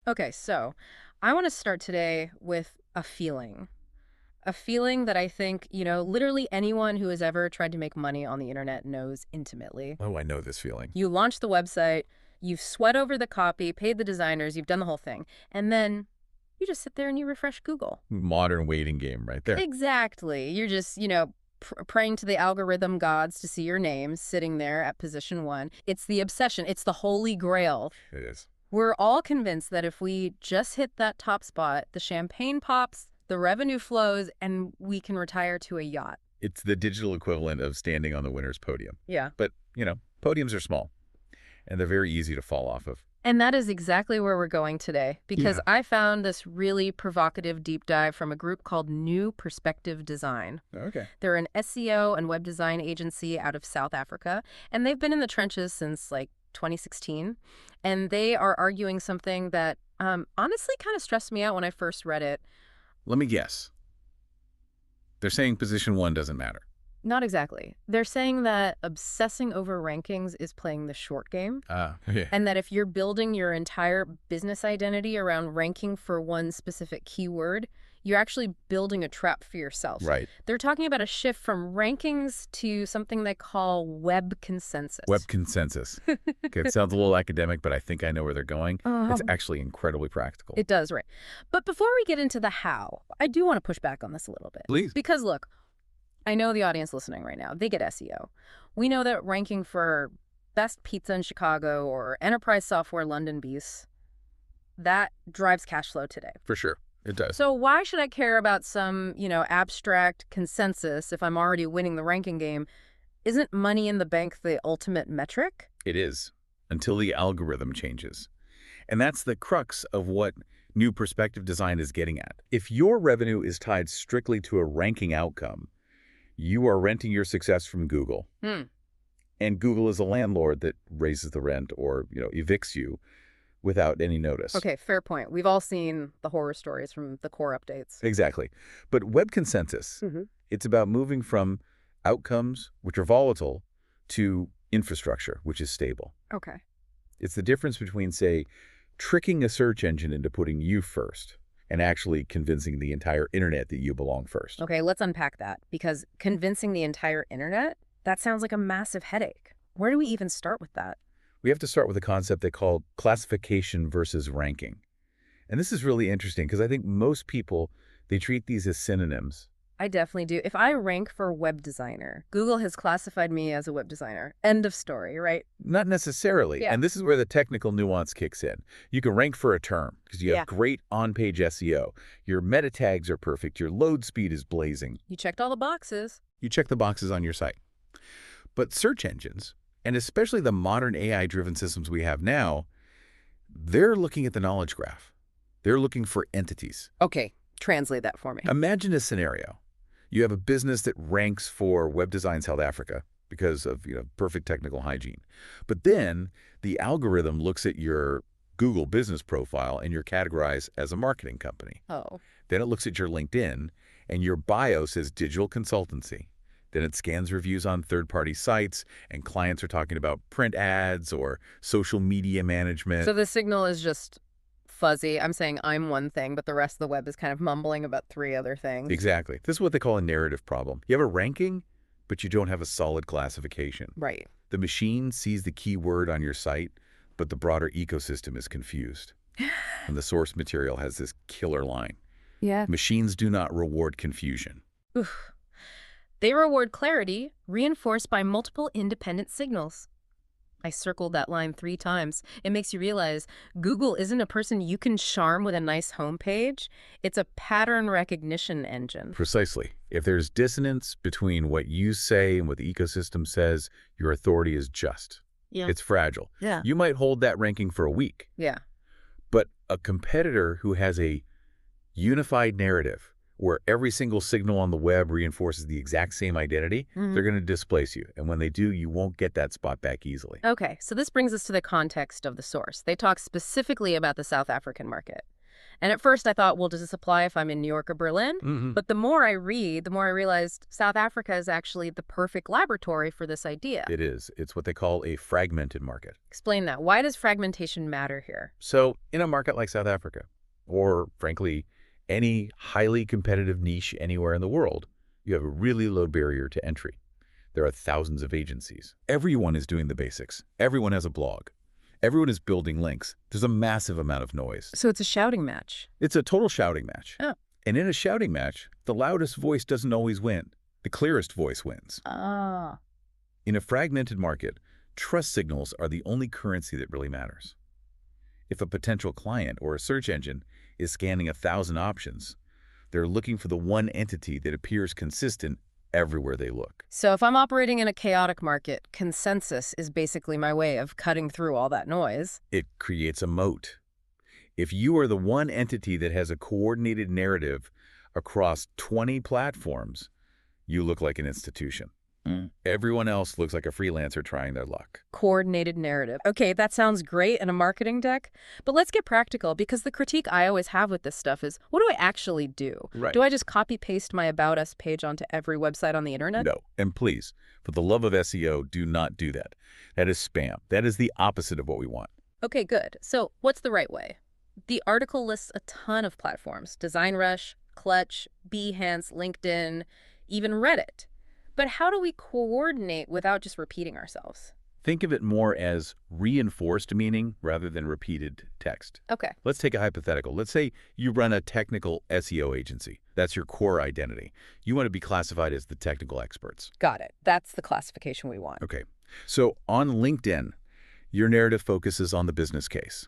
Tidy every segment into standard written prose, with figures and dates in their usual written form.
Okay, so I want to start today with a feeling. A feeling that I think, literally anyone who has ever tried to make money on the internet knows intimately. Oh, I know this feeling. You launch the website, you've sweat over the copy, paid the designers, you've done the whole thing. And then you just sit there and you refresh Google. Modern waiting game right there. Exactly. You're just, praying to the algorithm gods to see your name sitting there at position one. It's the obsession. It's the holy grail. It is. We're all convinced that if we just hit that top spot, the champagne pops, the revenue flows, and we can retire to a yacht. It's the digital equivalent of standing on the winner's podium. Yeah. But, podiums are small, and they're very easy to fall off of. And that is exactly where we're going today, because Yeah. I found this really provocative deep dive from a group called New Perspective Design. Okay. They're an SEO and web design agency out of South Africa, and they've been in the trenches since 2016. And they are arguing something that honestly kind of stressed me out when I first read it. Let me guess. They're saying position one doesn't matter. Not exactly. They're saying that obsessing over rankings is playing the short game, Yeah. and that if you're building your entire business identity around ranking for one specific keyword, you're actually building a trap for yourself. Right. They're talking about a shift from rankings to something they call web consensus. Web consensus. Okay, it sounds a little academic, but I think I know where they're going. It's Um, actually incredibly practical. It does, right. But before we get into the how, I do want to push back on this a little bit. Please. Because look, I know the audience listening right now, they get SEO. We know that ranking for best pizza in Chicago or enterprise software London Beast, that drives cash flow today. For sure. It does. So why should I care about some, abstract consensus if I'm already winning the ranking game? Isn't money in the bank the ultimate metric? It is, until the algorithm changes. And that's the crux of what new perspective design is getting at. If your revenue is tied strictly to a ranking outcome, you are renting your success from Google. And Google is a landlord that raises the rent or, evicts you without any notice. Okay, fair point. We've all seen the horror stories from the core updates. Exactly. But web consensus, it's about moving from outcomes, which are volatile, to infrastructure, which is stable. Okay. It's the difference between, say, tricking a search engine into putting you first and actually convincing the entire internet that you belong first. Okay, let's unpack that, because convincing the entire internet, that sounds like a massive headache. Where do we even start with that? We have to start with a concept they call classification versus ranking. And this is really interesting because I think most people, they treat these as synonyms. I definitely do. If I rank for web designer, Google has classified me as a web designer. End of story, right? Not necessarily. Yeah. And this is where the technical nuance kicks in. You can rank for a term because you have great on-page SEO. Your meta tags are perfect. Your load speed is blazing. You checked all the boxes. You check the boxes on your site. But search engines, and especially the modern AI-driven systems we have now, they're looking at the knowledge graph. They're looking for entities. Okay, translate that for me. Imagine a scenario. You have a business that ranks for web design South Africa because of perfect technical hygiene. But then the algorithm looks at your Google business profile and you're categorized as a marketing company. Oh. Then it looks at your LinkedIn and your bio says digital consultancy. Then it scans reviews on third-party sites and clients are talking about print ads or social media management. So the signal is just fuzzy. I'm saying I'm one thing, but the rest of the web is kind of mumbling about three other things. Exactly. This is what they call a narrative problem. You have a ranking, but you don't have a solid classification. Right. The machine sees the keyword on your site, but the broader ecosystem is confused. And the source material has this killer line. Yeah. Machines do not reward confusion. Oof. They reward clarity, reinforced by multiple independent signals. I circled that line 3 times. It makes you realize Google isn't a person you can charm with a nice homepage. It's a pattern recognition engine. Precisely. If there's dissonance between what you say and what the ecosystem says, your authority is just. Yeah. It's fragile. Yeah. You might hold that ranking for a week, Yeah. but a competitor who has a unified narrative where every single signal on the web reinforces the exact same identity, they're going to displace you. And when they do, you won't get that spot back easily. Okay, so this brings us to the context of the source. They talk specifically about the South African market. And at first I thought, well, does this apply if I'm in New York or Berlin? Hmm. But the more I read, the more I realized South Africa is actually the perfect laboratory for this idea. It is. It's what they call a fragmented market. Explain that. Why does fragmentation matter here? So in a market like South Africa, or frankly, any highly competitive niche anywhere in the world, you have a really low barrier to entry. There are thousands of agencies. Everyone is doing the basics. Everyone has a blog. Everyone is building links. There's a massive amount of noise. So it's a shouting match. It's a total shouting match. Oh. And in a shouting match, the loudest voice doesn't always win. The clearest voice wins. Ah. In a fragmented market, trust signals are the only currency that really matters. If a potential client or a search engine is scanning 1,000 options, they're looking for the one entity that appears consistent everywhere they look. So if I'm operating in a chaotic market, consensus is basically my way of cutting through all that noise. It creates a moat. If you are the one entity that has a coordinated narrative across 20 platforms, you look like an institution. Everyone else looks like a freelancer trying their luck. Coordinated narrative. Okay, that sounds great in a marketing deck, but let's get practical, because the critique I always have with this stuff is, what do I actually do? Right. Do I just copy-paste my About Us page onto every website on the internet? No. And please, for the love of SEO, do not do that. That is spam. That is the opposite of what we want. Okay, good. So what's the right way? The article lists a ton of platforms: DesignRush, Clutch, Behance, LinkedIn, even Reddit. But how do we coordinate without just repeating ourselves? Think of it more as reinforced meaning rather than repeated text. Okay. Let's take a hypothetical. Let's say you run a technical SEO agency. That's your core identity. You want to be classified as the technical experts. Got it. That's the classification we want. Okay. So on LinkedIn, your narrative focuses on the business case.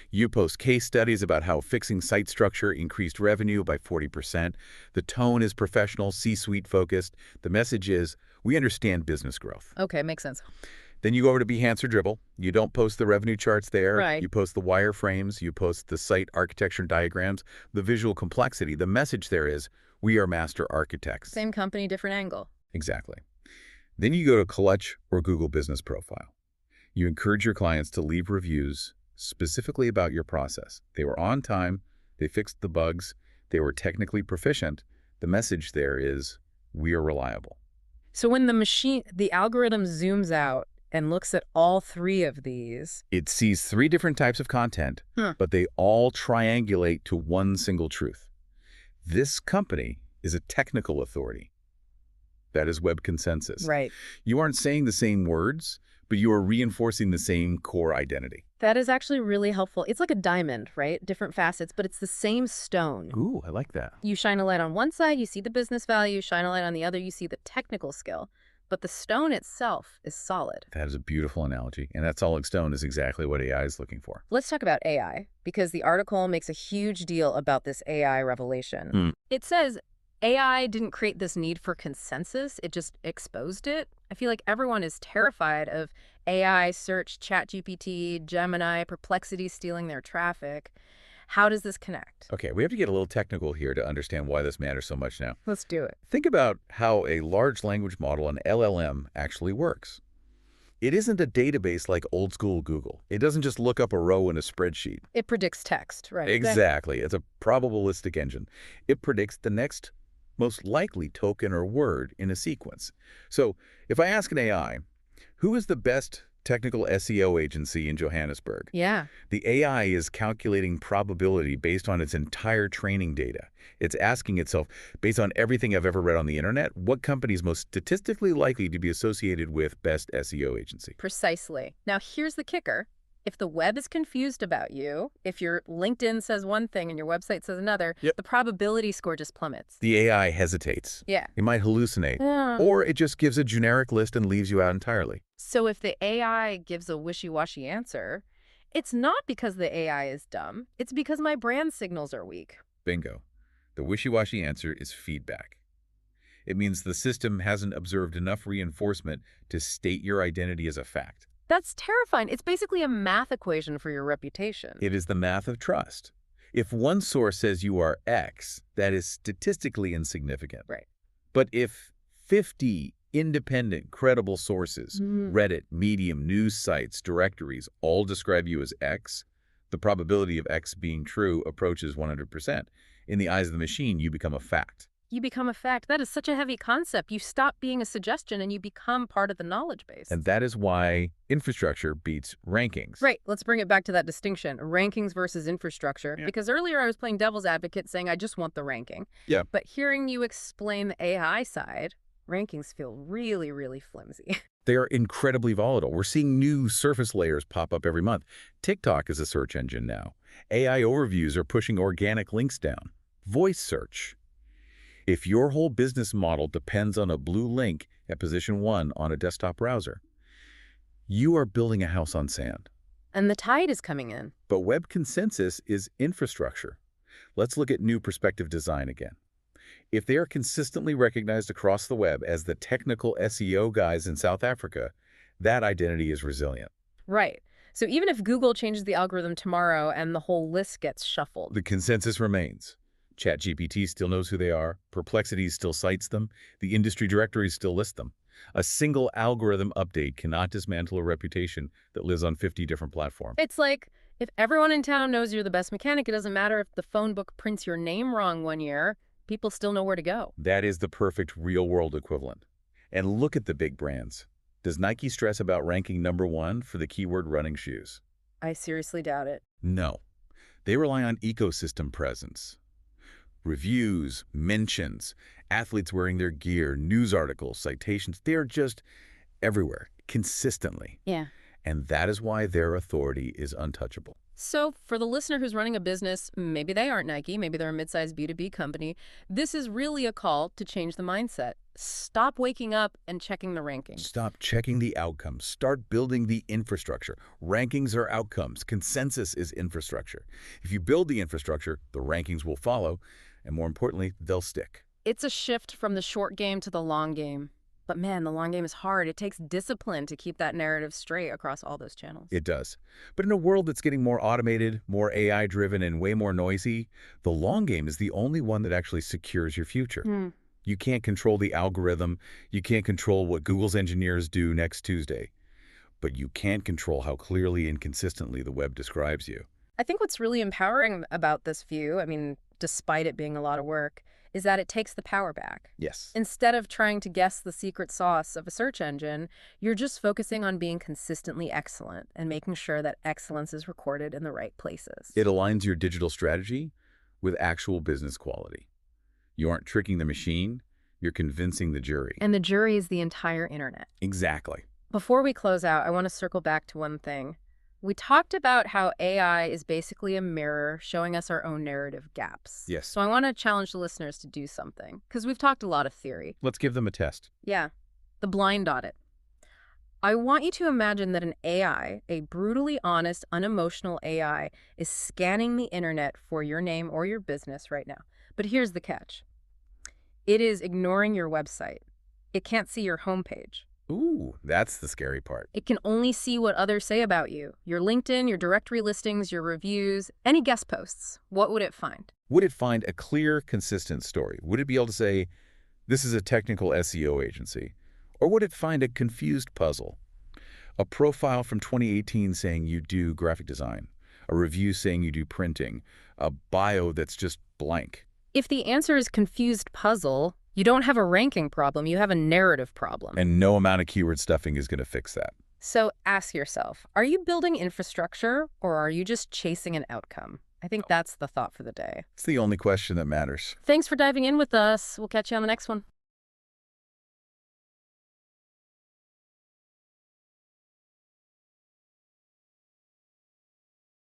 You post case studies about how fixing site structure increased revenue by 40%. The tone is professional, C-suite focused. The message is, we understand business growth. Okay, makes sense. Then you go over to Behance or Dribble. You don't post the revenue charts there. Right. You post the wireframes. You post the site architecture and diagrams, the visual complexity. The message there is, we are master architects. Same company, different angle. Exactly. Then you go to Clutch or Google Business Profile. You encourage your clients to leave reviews specifically about your process. They were on time, they fixed the bugs, they were technically proficient. The message there is, we are reliable. So when the algorithm zooms out and looks at all three of these, It sees 3 different types of content, but they all triangulate to one single truth. This company is a technical authority. That is web consensus. right. You aren't saying the same words, but you are reinforcing the same core identity. That is actually really helpful. It's like a diamond, right? Different facets, but it's the same stone. Ooh, I like that. You shine a light on one side, you see the business value. Shine a light on the other, you see the technical skill. But the stone itself is solid. That is a beautiful analogy, and that solid stone is exactly what AI is looking for. Let's talk about AI, because the article makes a huge deal about this AI revelation. It says AI didn't create this need for consensus, it just exposed it. I feel like everyone is terrified of AI, search, ChatGPT, Gemini, Perplexity stealing their traffic. How does this connect? Okay, we have to get a little technical here to understand why this matters so much now. Let's do it. Think about how a large language model, an LLM, actually works. It isn't a database like old school Google. It doesn't just look up a row in a spreadsheet. It predicts text, right? Exactly. It's a probabilistic engine. It predicts the next most likely token or word in a sequence. So if I ask an AI, who is the best technical SEO agency in Johannesburg? Yeah. The AI is calculating probability based on its entire training data. It's asking itself, based on everything I've ever read on the internet, what company is most statistically likely to be associated with best SEO agency? Precisely. Now, here's the kicker. If the web is confused about you, if your LinkedIn says one thing and your website says another, Yep. the probability score just plummets. The AI hesitates. Yeah. It might hallucinate. Or it just gives a generic list and leaves you out entirely. So if the AI gives a wishy-washy answer, it's not because the AI is dumb. It's because my brand signals are weak. Bingo. The wishy-washy answer is feedback. It means the system hasn't observed enough reinforcement to state your identity as a fact. That's terrifying. It's basically a math equation for your reputation. It is the math of trust. If one source says you are X, that is statistically insignificant. Right. But if 50 independent, credible sources, Reddit, Medium, news sites, directories, all describe you as X, The probability of X being true approaches 100%. In the eyes of the machine, you become a fact. You become a fact. That is such a heavy concept. You stop being a suggestion and you become part of the knowledge base. And that is why infrastructure beats rankings. Right. Let's bring it back to that distinction, rankings versus infrastructure. Yeah. Because earlier I was playing devil's advocate saying I just want the ranking. Yeah. But hearing you explain the AI side, rankings feel really, really flimsy. They are incredibly volatile. We're seeing new surface layers pop up every month. TikTok is a search engine now. AI overviews are pushing organic links down. Voice search. If your whole business model depends on a blue link at position 1 on a desktop browser, you are building a house on sand. And the tide is coming in. But web consensus is infrastructure. Let's look at new perspective design again. If they are consistently recognized across the web as the technical SEO guys in South Africa, that identity is resilient. Right. So even if Google changes the algorithm tomorrow and the whole list gets shuffled, The consensus remains. ChatGPT still knows who they are, Perplexity still cites them, the industry directories still list them. A single algorithm update cannot dismantle a reputation that lives on 50 different platforms. it's like if everyone in town knows you're the best mechanic, it doesn't matter if the phone book prints your name wrong one year, people still know where to go. That is the perfect real-world equivalent. And look at the big brands. Does Nike stress about ranking #1 for the keyword running shoes? I seriously doubt it. No. They rely on ecosystem presence. Reviews, mentions, athletes wearing their gear, news articles, citations, they are just everywhere, consistently. Yeah. And that is why their authority is untouchable. So for the listener who's running a business, maybe they aren't Nike, maybe they're a mid-sized B2B company, this is really a call to change the mindset. Stop waking up and checking the rankings. Stop checking the outcomes. Start building the infrastructure. Rankings are outcomes. Consensus is infrastructure. If you build the infrastructure, the rankings will follow, and more importantly, they'll stick. It's a shift from the short game to the long game. But man, the long game is hard. It takes discipline to keep that narrative straight across all those channels. It does. But in a world that's getting more automated, more AI-driven, and way more noisy, the long game is the only one that actually secures your future. You can't control the algorithm. You can't control what Google's engineers do next Tuesday. But you can control how clearly and consistently the web describes you. I think what's really empowering about this view, I mean, despite it being a lot of work, is that it takes the power back. Yes. Instead of trying to guess the secret sauce of a search engine, you're just focusing on being consistently excellent and making sure that excellence is recorded in the right places. It aligns your digital strategy with actual business quality. You aren't tricking the machine, you're convincing the jury. And the jury is the entire internet. Exactly. Before we close out, I want to circle back to one thing. We talked about how AI is basically a mirror showing us our own narrative gaps. Yes. So I want to challenge the listeners to do something, because we've talked a lot of theory. Let's give them a test. Yeah, the blind audit. I want you to imagine that an AI, a brutally honest, unemotional AI, is scanning the internet for your name or your business right now. But here's the catch. It is ignoring your website. It can't see your homepage. Ooh, that's the scary part. It can only see what others say about you. Your LinkedIn, your directory listings, your reviews, any guest posts. What would it find? Would it find a clear, consistent story? Would it be able to say, this is a technical SEO agency? Or would it find a confused puzzle? A profile from 2018 saying you do graphic design, a review saying you do printing, a bio that's just blank. If the answer is confused puzzle, you don't have a ranking problem, you have a narrative problem. And no amount of keyword stuffing is going to fix that. So ask yourself, are you building infrastructure or are you just chasing an outcome? I think that's the thought for the day. It's the only question that matters. Thanks for diving in with us. We'll catch you on the next one.